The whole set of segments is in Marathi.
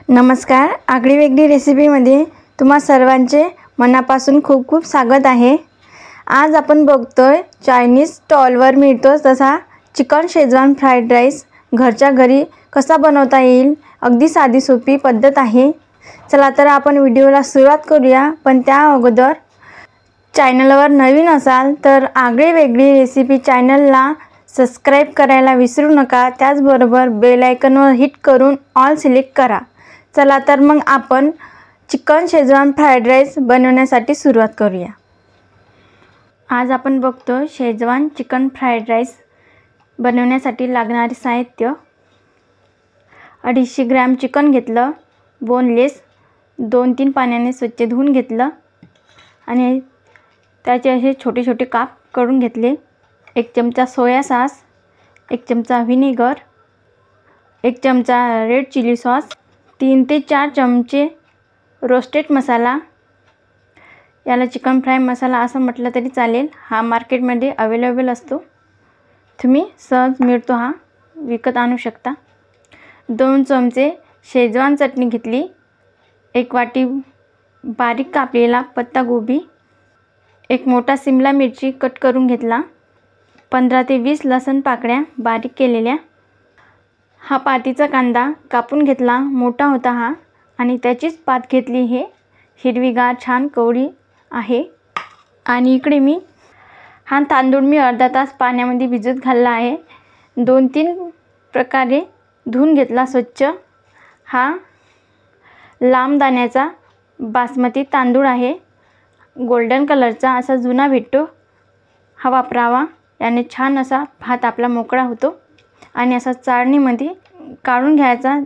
नमस्कार, आगळी वेगळी रेसिपीमध्ये तुम्हा सर्वांचे मनापासून खूप खूप स्वागत आहे। आज आपण बघतोय चायनीज स्टॉलवर मिळतो तसा चिकन शेजवान फ्राईड राईस घरच्या घरी कसा बनवता येईल। अगदी साधी सोपी पद्धत आहे। चला तर आपण व्हिडिओला सुरुवात करूया, पण त्या अगोदर चॅनलवर नवीन असाल तर आगळी वेगळी रेसिपी चॅनलला सबस्क्राइब करायला विसरू नका। त्याचबरोबर बेल आयकॉनवर हिट करून ऑल सिलेक्ट करा। चला तर मग आपण चिकन शेजवान फ्राईड राईस बनवण्यासाठी सुरुवात करूया। आज आपण बघतो शेजवान चिकन फ्राईड राईस बनवण्यासाठी लागणारे साहित्य। 250 ग्रॅम चिकन घेतलं, बोनलेस, 2-3 पाण्याने स्वच्छ धुवून घेतलं आणि त्याचे असे छोटे छोटे काप करून घेतले। 1 चमचा सोया सॉस, 1 चमचा व्हिनेगर, 1 चमचा रेड चिली सॉस, 3 ते 4 चमचे रोस्टेड मसाला। याला चिकन फ्राय मसाला असं म्हटलं तरी चालेल। हा मार्केटमध्ये अवेलेबल असतो, तुम्ही सहज मिळतो, हा विकत आणू शकता। 2 चमचे शेजवान चटणी घेतली, 1 वाटी बारीक कापलेला पत्ता गोबी, 1 मोठा शिमला मिरची कट करून घेतला, 15 ते 20 लसूण पाकळ्या बारीक केलेल्या। हा पातीचा कांदा कापून घेतला, मोठा होता हा, आणि त्याचीच पात घेतली। हे हिरवीगार छान कवळी आहे। आणि इकडे मी हा तांदूळ अर्धा तास पाण्यामध्ये भिजत घालला आहे। 2-3 प्रकारे धुवून घेतला स्वच्छ। हा लांब दाण्याचा बासमती तांदूळ आहे, गोल्डन कलरचा असा जुना भेटतो, हा वापरावा। याने छान असा भात आपला मोकळा होतो आणि असा चाळणीमध्ये काढून घ्यायचा,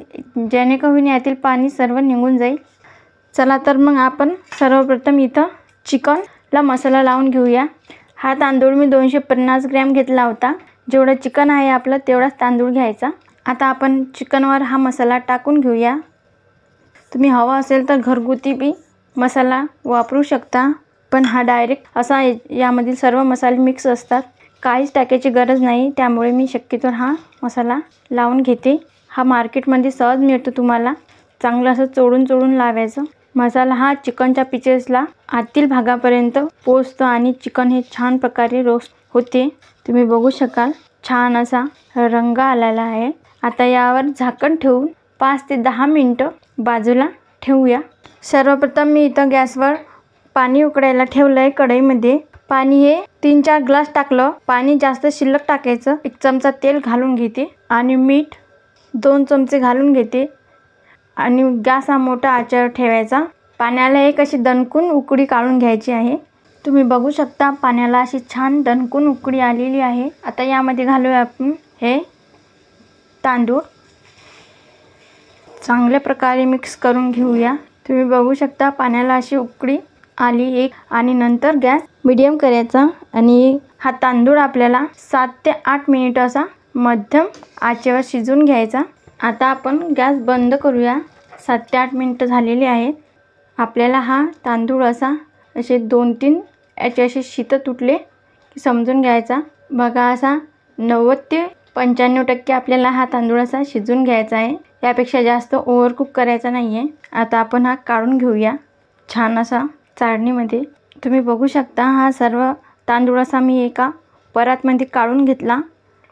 जेणेकरून यातील पाणी सर्व निघून जाईल। चला तर मग आपण सर्वप्रथम इथं चिकनला मसाला लावून घेऊया। हा तांदूळ मी 250 ग्रॅम घेतला होता। जेवढं चिकन आहे आपलं तेवढाच तांदूळ घ्यायचा। आता आपण चिकनवर हा मसाला टाकून घेऊया। तुम्ही हवा असेल तर घरगुती बी मसाला वापरू शकता, पण हा डायरेक्ट असा यामधील सर्व मसाले मिक्स असतात, काहीच टाकायची गरज नाही। त्यामुळे मी शक्यतो हा मसाला लावून घेते। हा मार्केटमध्ये सहज मिळतो, तुम्हाला चांगलं असं चोळून लावायचं। मसाला हा चिकनच्या पीसेसला आतील भागापर्यंत पोहोचतो आणि चिकन हे छान प्रकारे रोस्ट होते। तुम्ही बघू शकाल छान असा रंग आलेला आहे। आता यावर झाकण ठेवून 5 ते 10 मिनिटं बाजूला ठेवूया। सर्वप्रथम मी इथं गॅसवर पाणी उकळायला ठेवलं आहे। कढईमध्ये पाणी हे 3-4 ग्लास टाकलं। पाणी जास्त शिल्लक टाकायचं। 1 चमचा तेल घालून घेते आणि मीठ 2 चमचे घालून घेते आणि गॅस हा मोठा आचेवर ठेवायचा। पाण्याला एक अशी दणकून उकळी काढून घ्यायची आहे। तुम्ही बघू शकता पाण्याला अशी छान दणकून उकळी आलेली आहे। आता यामध्ये घालूया आपण हे तांदूळ, चांगल्या प्रकारे मिक्स करून घेऊया। तुम्ही बघू शकता पाण्याला अशी उकळी आली एक, आणि नंतर गॅस मीडियम करायचा आणि हा तांदूळ आपल्याला 7 ते 8 मिनिट असा मध्यम आचेवर शिजवून घ्यायचा। आता आपण गॅस बंद करूया। 7 ते 8 मिनिट झालेली आहेत। आपल्याला हा तांदूळ असे 2-3 याचे असे शीत तुटले की समजून घ्यायचा। बघा असा 90 ते 95% आपल्याला हा तांदूळ असा शिजवून घ्यायचा आहे। यापेक्षा जास्त ओव्हरकुक करायचा नाही आहे। आता आपण हा काढून घेऊया छान असा चाळणीमध्ये। तुम्ही बघू शकता हा सर्व तांदूळ असा मी एका परातमध्ये काढून घेतला,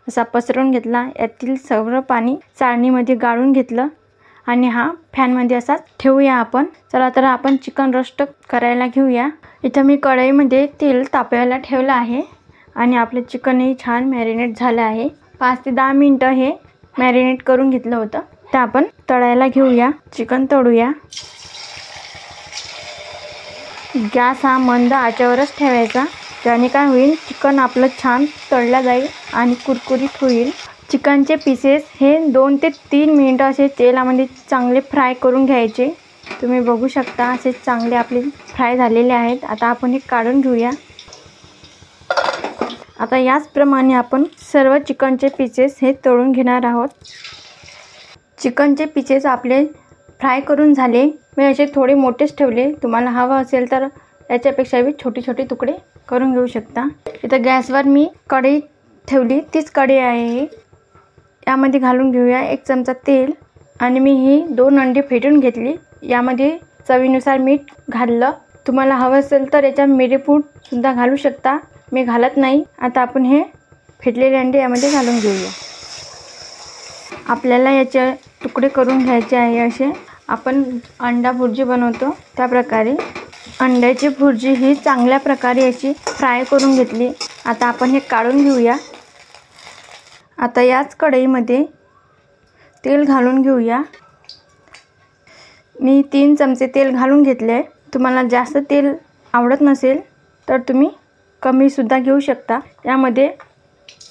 असा पसरवून घेतला। यातील सर्व पाणी चाळणीमध्ये गाळून घेतलं आणि हा फॅनमध्ये असाच ठेवूया आपण। चला तर आपण चिकन रोस्ट करायला घेऊया। इथं मी कढईमध्ये तेल तापायला ठेवलं आहे आणि आपलं चिकनही छान मॅरिनेट झालं आहे। 5 ते 10 मिनिटं हे मॅरिनेट करून घेतलं होतं। तर आपण तळायला घेऊया, चिकन तळूया। गॅस हा मंद आचेवरच ठेवायचा, त्याने काय होईल चिकन आपलं छान तळलं जाईल आणि कुरकुरीत होईल। चिकनचे पीसेस हे 2 ते 3 मिनिटं असे तेलामध्ये चांगले फ्राय करून घ्यायचे। तुम्ही बघू शकता असे चांगले आपले फ्राय झालेले आहेत। आता आपण हे काढून घेऊया। आता याचप्रमाणे आपण सर्व चिकनचे पीसेस हे तळून घेणार आहोत। चिकनचे पीसेस आपले फ्राय करून झाले। मी असे थोडे मोठेच ठेवले, तुम्हाला हवं असेल तर याच्यापेक्षा बी छोटे छोटे तुकडे करून घेऊ शकता। इथं गॅसवर मी कढई ठेवली, तीच कढई आहे। यामध्ये घालून घेऊया 1 चमचा तेल आणि मी ही 2 अंडी फेटून घेतली. यामध्ये चवीनुसार मीठ घातलं. तुम्हाला हवं असेल तर याच्यात मिरेपूडसुद्धा घालू शकता. मी घालत नाही. आता आपण हे फेटलेले अंडे यामध्ये घालून घेऊया. आपल्याला याचे तुकडे करून घ्यायचे आहे. असे आपण अंडा भुर्जी बनवतो त्या प्रकारे अंड्याची भुर्जी ही चांगल्या प्रकारे अशी फ्राय करून घेतली. आता आपण हे काढून घेऊया. आता याच कढईमध्ये तेल घालून घेऊया. मी 3 चमचे तेल घालून घेतले आहे. तुम्हाला जास्त तेल आवडत नसेल तर तुम्ही कमीसुद्धा घेऊ शकता. यामध्ये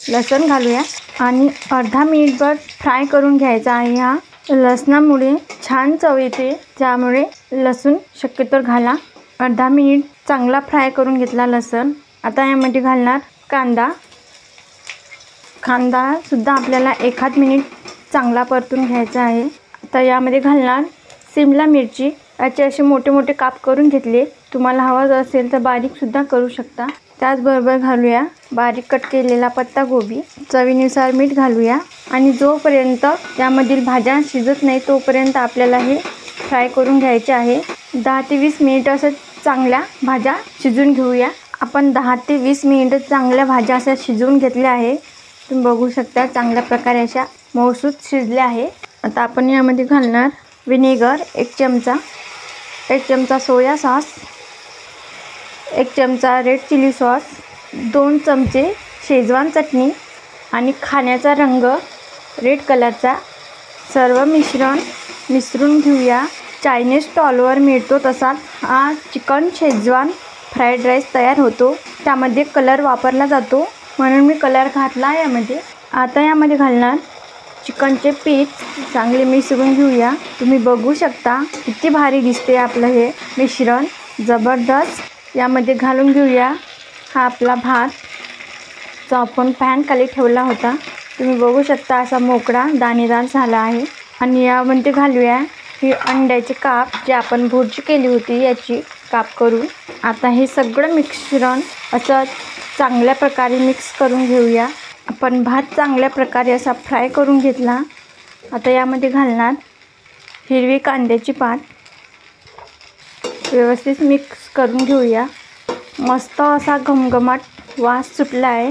लसूण घालूया आणि अर्धा मिनिटभर फ्राय करून घ्यायचा आहे. हा लसणामुळे छान चव येते, त्यामुळे लसूण शक्यतो घाला. अर्धा मिनिट चांगला फ्राय करून घेतला लसूण. आता यामध्ये घालणार कांदासुद्धा आपल्याला 1 मिनिट चांगला परतून घ्यायचा आहे. आता यामध्ये घालणार शिमला मिरची. याचे असे मोठे मोठे काप करून घेतले. तुम्हाला हवं असेल तर बारीकसुद्धा करू शकता. त्याचबरोबर घालूया बारीक कट केलेला पत्तागोबी. चवीनुसार मीठ घालूया आणि जोपर्यंत यामधील भाज्या शिजत नाही तोपर्यंत आपल्याला हे फ्राय करून घ्यायचे आहे. 10 ते 20 मिनिट असं चांगल्या भाज्या शिजून घेऊया. आपण 10 ते 20 मिनिट चांगल्या भाज्या अशा शिजवून घेतल्या आहे. तुम्ही बघू शकता चांगल्या प्रकारे अशा मऊसूत शिजल्या आहे. आता आपण यामध्ये घालणार विनेगर 1 चमचा, 1 चमचा सोया सॉस, 1 चमचा रेड चिली सॉस, 2 चमचे शेजवान चटणी आणि खाण्याचा रंग रेड कलरचा. सर्व मिश्रण मिसळून घेऊया. चायनीज स्टॉलवर मिळतो तसा हा चिकन शेजवान फ्राईड राईस तयार होतो. त्यामध्ये कलर वापरला जातो म्हणून मी कलर घातला यामध्ये. आता यामध्ये घालणार चिकनचे पीस. चांगले मिसळून घेऊया. तुम्ही बघू शकता किती भारी दिसते आपलं हे मिश्रण, जबरदस्त. यामध्ये घालून घेऊया हा आपला भात जो आपण पॅन खाली ठेवला होता. तुम्ही बघू शकता असा मोकळा दाणेदार झाला आहे. आणि यामध्ये घालूया ही अंड्याचे काप जे आपण भुर्जी केली होती याची काप करून. आता हे सगळं मिश्रण असं चांगल्या प्रकारे मिक्स करून घेऊया. आपण भात चांगल्या प्रकारे असा फ्राय करून घेतला. आता यामध्ये घालणार हिरवी कांद्याची पात. व्यवस्थित मिक्स करून घेऊया. मस्त असा घमघमाट वास सुटला आहे.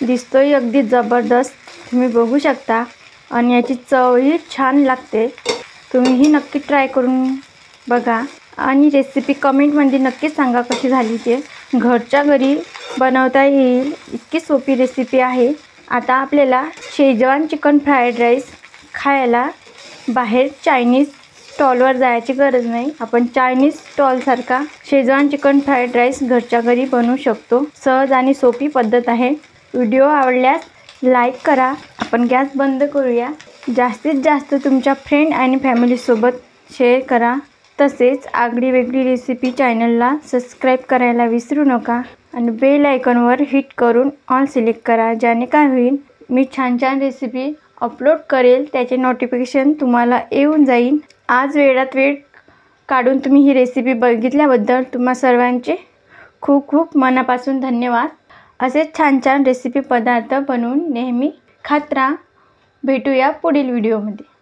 दिसतोय अगदी जबरदस्त. तुम्ही बघू शकता आणि याची चवही छान लागते. तुम्हीही नक्की ट्राय करून बघा आणि रेसिपी कमेंटमध्ये नक्कीच सांगा कशी झाली ते. घरच्या घरी बनवता येईल इतकी सोपी रेसिपी आहे. आता आपल्याला शेजवान चिकन फ्राईड राईस खायला बाहेर चायनीज स्टॉलवर जायची गरज नाही. आपण चायनीज स्टॉलसारखा शेजवान चिकन फ्राईड राईस घरच्या घरी बनवू शकतो. सहज आणि सोपी पद्धत आहे. व्हिडिओ आवडल्यास लाईक करा. आपण गॅस बंद करूया. जास्तीत जास्त तुमच्या फ्रेंड आणि फॅमिलीसोबत शेअर करा. तसेच आगळी वेगळी रेसिपी चॅनलला सबस्क्राईब करायला विसरू नका आणि बेल आयकॉनवर हिट करून ऑल सिलेक्ट करा. ज्याने काय होईल मी छान छान रेसिपी अपलोड करेल त्याचे नोटिफिकेशन तुम्हाला येऊन जाईल. आज वेळात वेळ काढून तुम्ही ही रेसिपी बघितल्याबद्दल तुम्हा सर्वांचे खूप खूप मनापासून धन्यवाद. असेच छान छान रेसिपी पदार्थ बनवून नेहमी खात राहा. भेटूया पुढील व्हिडिओमध्ये.